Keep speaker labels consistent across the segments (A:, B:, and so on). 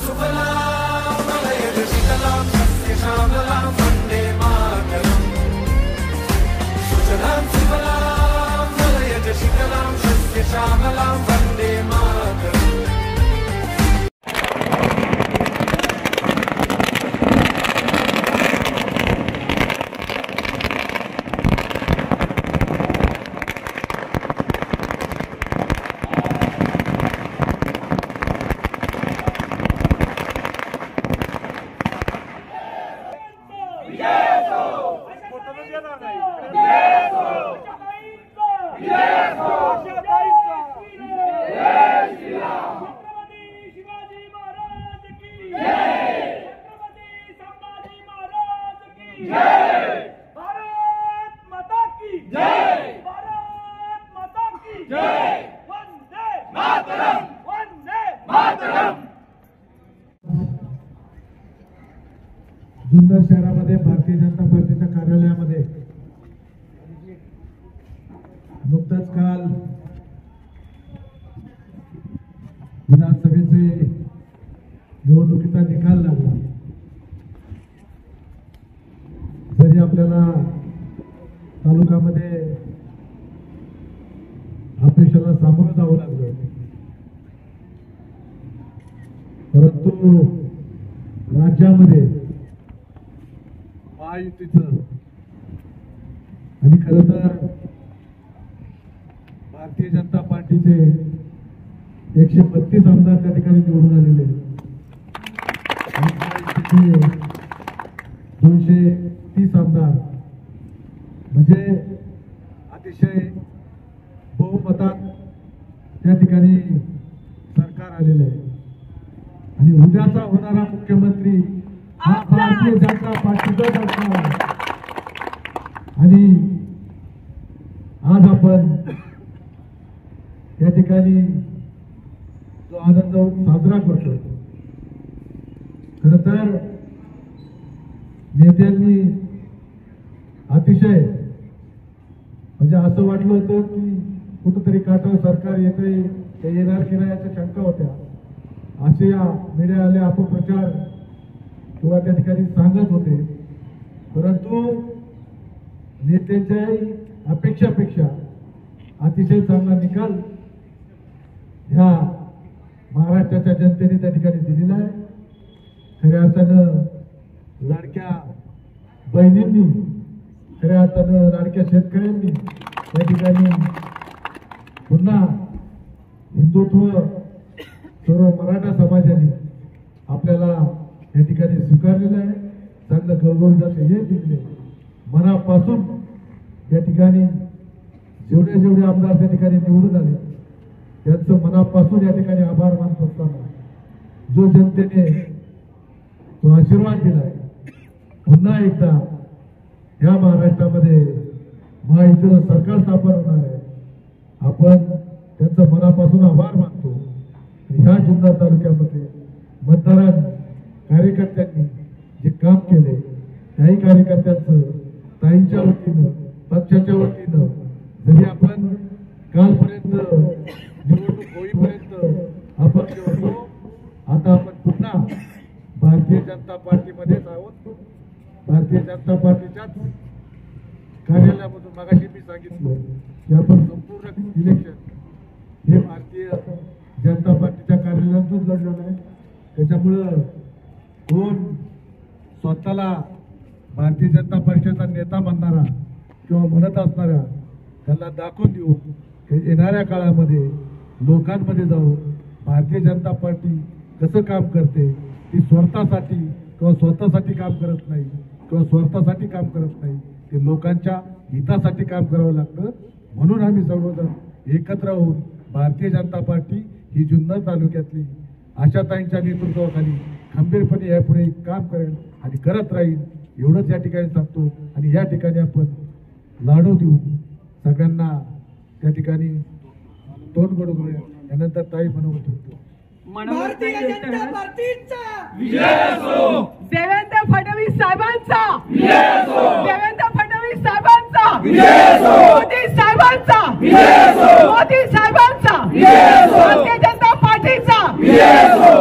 A: सुफलां मलयज शीतलां सस्यश्यामलां वन्दे मातरम् सुजलां सुफलां मलयज शीतलां सस्यश्यामलां वन्दे मातरम्।
B: जुन्नर शहरामध्ये भारतीय जनता पार्टीच्या कार्यालयामध्ये नुकताच काल विधानसभेचे निवडणुकीचा निकाल लागला। जरी आपल्याला तालुक्यामध्ये अपयशाला सामोरं जावं लागलं, परंतु राज्यामध्ये महायुतीचं आणि खरं तर भारतीय जनता पार्टीचे 132 आमदार त्या ठिकाणी निवडून आलेले, 230 आमदार म्हणजे अतिशय बहुमतात त्या ठिकाणी सरकार आलेलं आहे। आणि उद्याचा होणारा मुख्यमंत्री हा भारतीय जनता पार्टीचाच असणार आहे। आणि आज आपण या ठिकाणी जो आनंद साजरा करतो, खरं तर नेत्यांनी अतिशय म्हणजे असं वाटलं होतं की कुठंतरी काटावर सरकार येतंय, ते येणार की नाही याच्या शंका होत्या। असे या मीडियावाले अपप्रचार किंवा त्या ठिकाणी सांगत होते, परंतु नेत्यांच्या अपेक्षापेक्षा अतिशय चांगला निकाल ह्या महाराष्ट्राच्या जनतेने त्या ठिकाणी दिलेला आहे। खऱ्या अर्थानं लाडक्या बहिणींनी, खऱ्या अर्थानं लाडक्या शेतकऱ्यांनी त्या ठिकाणी पुन्हा हिंदुत्व सर्व मराठा समाजाने आपल्याला या ठिकाणी स्वीकारलेलं आहे। चांगलं गौरवण्याचं हे दिले मनापासून या ठिकाणी जेवढे आमदार त्या ठिकाणी निवडून आले त्यांचं मनापासून या ठिकाणी आभार मानत असताना जो जनतेने तो आशीर्वाद दिलाय, पुन्हा एकदा या महाराष्ट्रामध्ये महायुतीचं सरकार स्थापन होणार आहे, आपण त्यांचं मनापासून आभार मानतो। ह्या जुन्नर तालुक्यामध्ये मतदारांनी, कार्यकर्त्यांनी जे काम केले त्याही कार्यकर्त्यांचं ताईंच्या वतीनं, पक्षाच्या वतीनं, जरी आपण कालपर्यंत निवडणूक होईपर्यंत अपक्ष होतो, आता आपण पुन्हा भारतीय जनता पार्टीमध्येच आहोत। भारतीय जनता पार्टीच्याच कार्यालयामधून मगाशी मी सांगितलं की आपण संपूर्ण इलेक्शन हे भारतीय जनता पार्टीच्या कार्यालयातून लढलेलं आहे। त्याच्यामुळं कोण स्वतःला भारतीय जनता पक्षाचा नेता म्हणणारा किंवा म्हणत असणारा त्याला दाखवून देऊ की येणाऱ्या काळामध्ये लोकांमध्ये जाऊन भारतीय जनता पार्टी कसं काम करते, ती स्वतःसाठी किंवा स्वतःसाठी काम करत नाही किंवा स्वार्थासाठी काम करत नाही, ते लोकांच्या हितासाठी काम करावं लागतं। म्हणून आम्ही सर्वजण एकत्र होऊन भारतीय जनता पार्टी ही जुन्नर तालुक्यातली आशाताईंच्या नेतृत्वाखाली खंबीरपणे यापुढे काम करेल आणि करत राहील, एवढंच या ठिकाणी सांगतो। आणि या ठिकाणी आपण लाडू देऊन सगळ्यांना त्या ठिकाणी तोंड गडू यानंतर ताई बनवून ठेवतो।
C: भारतीय जनता पार्टीचा विजय असो, देवेंद्र फडणवीस साहेबांचा विजय असो, देवेंद्र फडणवीस साहेबांचा विजय असो, मोदी साहेबांचा विजय असो, मोदी साहेबांचा विजय असो, भारतीय जनता पार्टीचा विजय असो।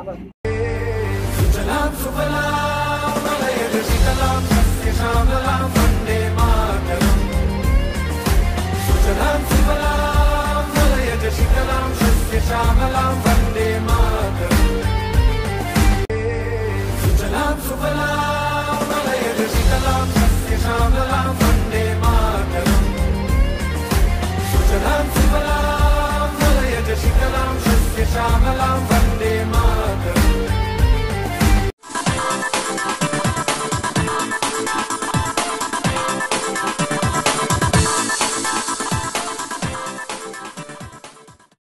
A: सुजलां सुफलां मलयज शीतलां सस्यश्यामलां वन्दे मातरम् सुजलां सुफलां मलयज शीतलां सस्यश्यामलां वन्दे मातरम् सुजलां सुफलां मलयज शीतलां सस्यश्यामलां वन्दे मातरम् सुजलां सुफलां मलयज शीतलां सस्यश्यामलां